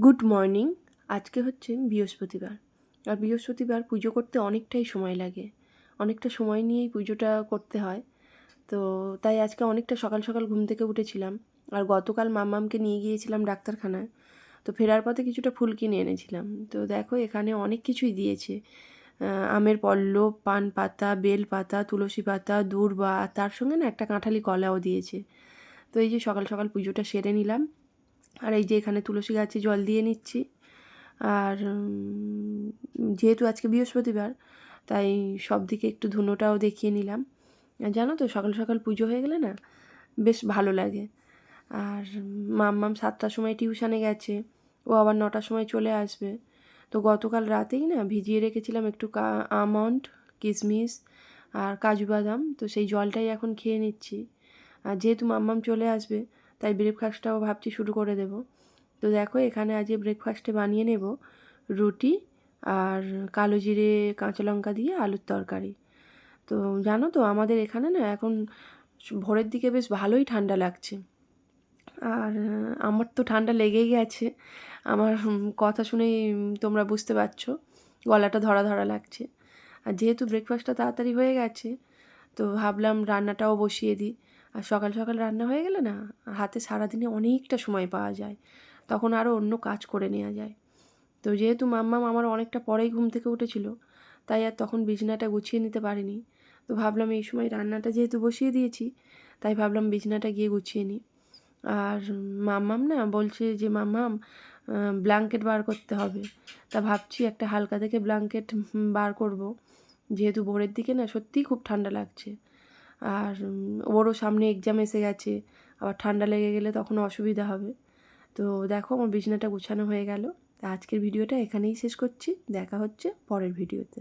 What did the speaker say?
Good morning. আজকে হচ্ছে বৃহস্পতিবার। আর বৃহস্পতিবার পুজো করতে অনেকটাই সময় লাগে। অনেকটা সময় নিয়েই পুজোটা করতে হয়। তো তাই আজকে অনেকটা সকাল সকাল ঘুম থেকে উঠেছিলাম। আর গতকাল মাম্মামকে নিয়ে গিয়েছিলাম ডাক্তারখানায়। তো ফেরার পথে কিছুটা ফুল কিনে এনেছিলাম। তো দেখো এখানে অনেক কিছুই দিয়েছে। আমের পল্লব, পান পাতা, বেল পাতা, তুলসী পাতা, দূর্বা, আর তার সঙ্গে না একটা কাঁঠালি কলাও দিয়েছে। তো এই যে সকাল সকাল পুজোটা সেরে নিলাম। আর এই যে এখানে তুলসী গাছে জল দিয়ে নিচ্ছি। আর যেহেতু আজকে বৃহস্পতিবার, তাই সব দিকে একটু ধুনোটাও দেখিয়ে নিলাম। আর জানো তো সকাল সকাল পুজো হয়ে গেলে না বেশ ভালো লাগে। আর মাম্মাম 7টার সময় টিউশনে গেছে, ও আবার 9টার সময় চলে আসবে। তো গতকাল রাতেই না ভিজিয়ে রেখেছিলাম একটু আমন্ড, কিশমিশ আর কাজু বাদাম। তো সেই জলটাই এখন খেয়ে নিচ্ছি। আর যেহেতু মাম্মাম চলে আসবে, তাই ব্রেকফাস্টটাও ভাবছি শুরু করে দেব। তো দেখো এখানে আজকে ব্রেকফাস্টে বানিয়ে নেব রুটি আর কালো জিরে কাঁচা লঙ্কা দিয়ে আলুর তরকারি। তো জানো তো আমাদের এখানে না এখন ভোরের দিকে বেশ ভালোই ঠান্ডা লাগছে। আর আমার তো ঠান্ডা লেগেই গেছে। আমার কথা শুনেই তোমরা বুঝতে পারছো গলাটা ধরা ধরা লাগছে। আর যেহেতু ব্রেকফাস্টটা তাড়াতাড়ি হয়ে গেছে, তো ভাবলাম রান্নাটাও বসিয়ে দিই। আর সকাল সকাল রান্না হয়ে গেলে না হাতে সারাদিনে অনেকটা সময় পাওয়া যায়, তখন আরও অন্য কাজ করে নেওয়া যায়। তো যেহেতু মাম্মাম আমার অনেকটা পরেই ঘুম থেকে উঠেছিল, তাই আর তখন বিছানাটা গুছিয়ে নিতে পারিনি। তো ভাবলাম এই সময় রান্নাটা যেহেতু বসিয়ে দিয়েছি, তাই ভাবলাম বিছানাটা গিয়ে গুছিয়ে নিই। আর মাম্মাম না বলছে যে মাম্মাম ব্ল্যাঙ্কেট বার করতে হবে। তা ভাবছি একটা হালকা দেখে ব্ল্যাঙ্কেট বার করব, যেহেতু ভোরের দিকে না সত্যিই খুব ঠান্ডা লাগছে। আর ওরও সামনে এক্সাম এসে গেছে, আবার ঠান্ডা লেগে গেলে তখন অসুবিধা হবে। তো দেখো আমার বিছানাটা গুছানো হয়ে গেল। তা আজকের ভিডিওটা এখানেই শেষ করছি। দেখা হচ্ছে পরের ভিডিওতে।